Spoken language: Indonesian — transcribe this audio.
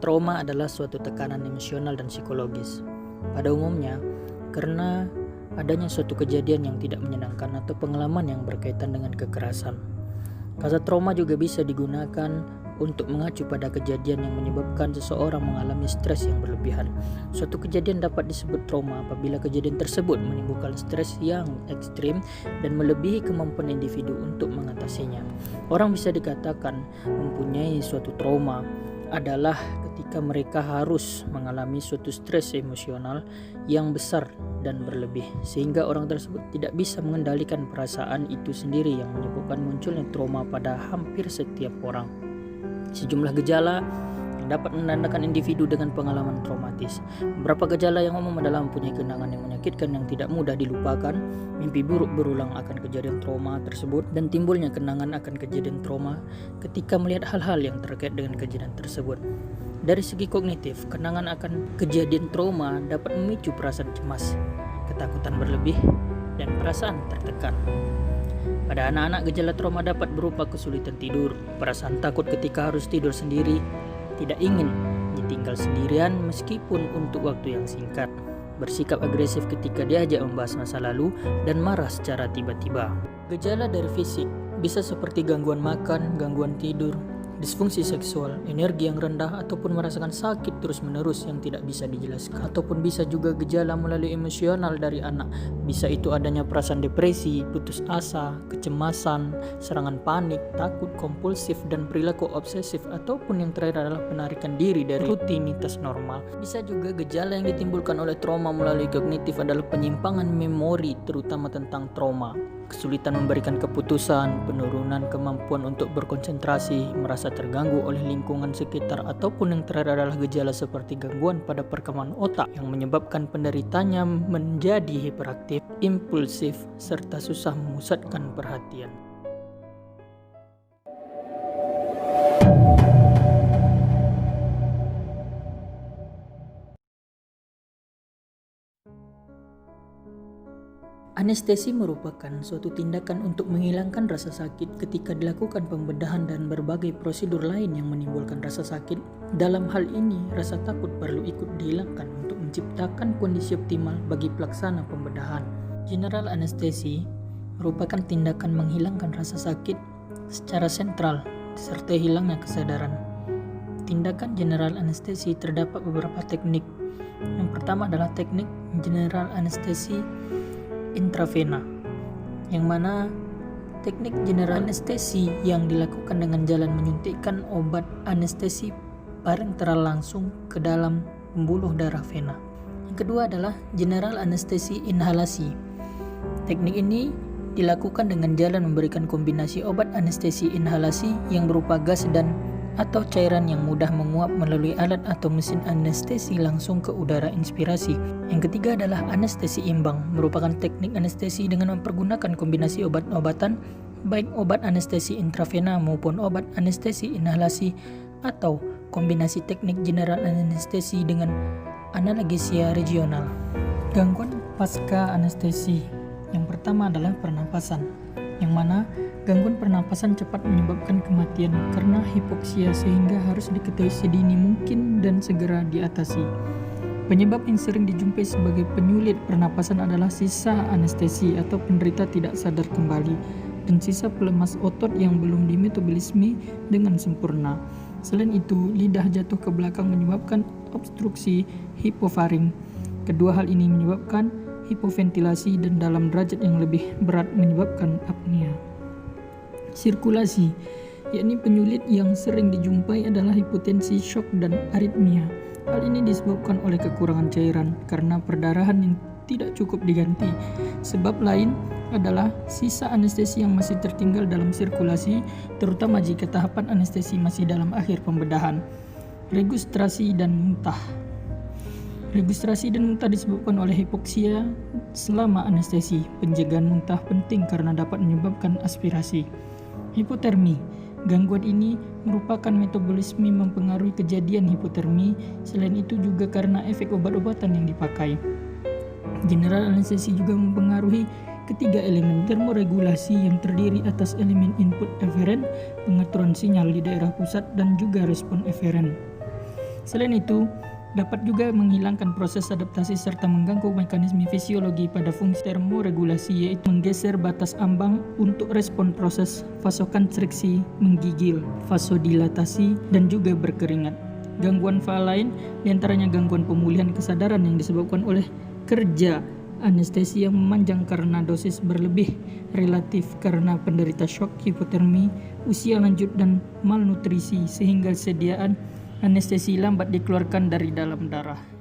Trauma adalah suatu tekanan emosional dan psikologis. Pada umumnya, karena adanya suatu kejadian yang tidak menyenangkan atau pengalaman yang berkaitan dengan kekerasan. Kata trauma juga bisa digunakan untuk mengacu pada kejadian yang menyebabkan seseorang mengalami stres yang berlebihan. Suatu kejadian dapat disebut trauma apabila kejadian tersebut menimbulkan stres yang ekstrim dan melebihi kemampuan individu untuk mengatasinya. Orang bisa dikatakan mempunyai suatu trauma adalah ketika mereka harus mengalami suatu stres emosional yang besar dan berlebih, sehingga orang tersebut tidak bisa mengendalikan perasaan itu sendiri yang menyebabkan munculnya trauma pada hampir setiap orang. Sejumlah gejala yang dapat menandakan individu dengan pengalaman traumatis. Beberapa gejala yang umum adalah mempunyai kenangan yang menyakitkan yang tidak mudah dilupakan, mimpi buruk berulang akan kejadian trauma tersebut, dan timbulnya kenangan akan kejadian trauma ketika melihat hal-hal yang terkait dengan kejadian tersebut. Dari segi kognitif, kenangan akan kejadian trauma dapat memicu perasaan cemas, ketakutan berlebih, dan perasaan tertekan. Pada anak-anak, gejala trauma dapat berupa kesulitan tidur, perasaan takut ketika harus tidur sendiri, tidak ingin ditinggal sendirian meskipun untuk waktu yang singkat, bersikap agresif ketika diajak membahas masa lalu, dan marah secara tiba-tiba. Gejala dari fisik bisa seperti gangguan makan, gangguan tidur, disfungsi seksual, energi yang rendah, ataupun merasakan sakit terus-menerus yang tidak bisa dijelaskan. Ataupun bisa juga gejala melalui emosional dari anak. Bisa itu adanya perasaan depresi, putus asa, kecemasan, serangan panik, takut, kompulsif, dan perilaku obsesif, ataupun yang terakhir adalah penarikan diri dari rutinitas normal. Bisa juga gejala yang ditimbulkan oleh trauma melalui kognitif adalah penyimpangan memori, terutama tentang trauma, kesulitan memberikan keputusan, penurunan kemampuan untuk berkonsentrasi, merasa terganggu oleh lingkungan sekitar, ataupun yang terakhir adalah gejala seperti gangguan pada perkembangan otak yang menyebabkan penderitanya menjadi hiperaktif, impulsif, serta susah memusatkan perhatian. Anestesi merupakan suatu tindakan untuk menghilangkan rasa sakit ketika dilakukan pembedahan dan berbagai prosedur lain yang menimbulkan rasa sakit. Dalam hal ini, rasa takut perlu ikut dihilangkan untuk menciptakan kondisi optimal bagi pelaksana pembedahan. General anestesi merupakan tindakan menghilangkan rasa sakit secara sentral disertai hilangnya kesadaran. Tindakan general anestesi terdapat beberapa teknik. Yang pertama adalah teknik general anestesi intravena, yang mana teknik general anestesi yang dilakukan dengan jalan menyuntikkan obat anestesi parenteral langsung ke dalam pembuluh darah vena. Yang kedua adalah general anestesi inhalasi. Teknik ini dilakukan dengan jalan memberikan kombinasi obat anestesi inhalasi yang berupa gas dan atau cairan yang mudah menguap melalui alat atau mesin anestesi langsung ke udara inspirasi. Yang ketiga adalah anestesi imbang, merupakan teknik anestesi dengan mempergunakan kombinasi obat-obatan, baik obat anestesi intravena maupun obat anestesi inhalasi, atau kombinasi teknik general anestesi dengan analgesia regional. Gangguan pasca anestesi. Yang pertama adalah pernapasan, yang mana gangguan pernapasan cepat menyebabkan kematian karena hipoksia, sehingga harus diketahui sedini mungkin dan segera diatasi. Penyebab yang sering dijumpai sebagai penyulit pernapasan adalah sisa anestesi atau penderita tidak sadar kembali, dan sisa pelemas otot yang belum dimetabolisme dengan sempurna. Selain itu, lidah jatuh ke belakang menyebabkan obstruksi hipofaring. Kedua hal ini menyebabkan hipoventilasi, dan dalam derajat yang lebih berat menyebabkan apnea. Sirkulasi, yakni penyulit yang sering dijumpai adalah hipotensi, shock, dan aritmia. Hal ini disebabkan oleh kekurangan cairan karena perdarahan yang tidak cukup diganti. Sebab lain adalah sisa anestesi yang masih tertinggal dalam sirkulasi, terutama jika tahapan anestesi masih dalam akhir pembedahan. Registrasi dan muntah. Registrasi dan muntah disebabkan oleh hipoksia selama anestesi. Penjagaan muntah penting karena dapat menyebabkan aspirasi. Hipotermi. Gangguan ini merupakan metabolisme mempengaruhi kejadian hipotermi. Selain itu juga karena efek obat-obatan yang dipakai. General anestesi juga mempengaruhi ketiga elemen termoregulasi yang terdiri atas elemen input eferen, pengaturan sinyal di daerah pusat, dan juga respon eferen. Selain itu, dapat juga menghilangkan proses adaptasi serta mengganggu mekanisme fisiologi pada fungsi termoregulasi, yaitu menggeser batas ambang untuk respon proses vasokonstriksi, menggigil, vasodilatasi, dan juga berkeringat. Gangguan faal lain diantaranya gangguan pemulihan kesadaran yang disebabkan oleh kerja anestesi yang memanjang karena dosis berlebih relatif karena penderita shock, hipotermi, usia lanjut, dan malnutrisi, sehingga sediaan anestesi lambat dikeluarkan dari dalam darah.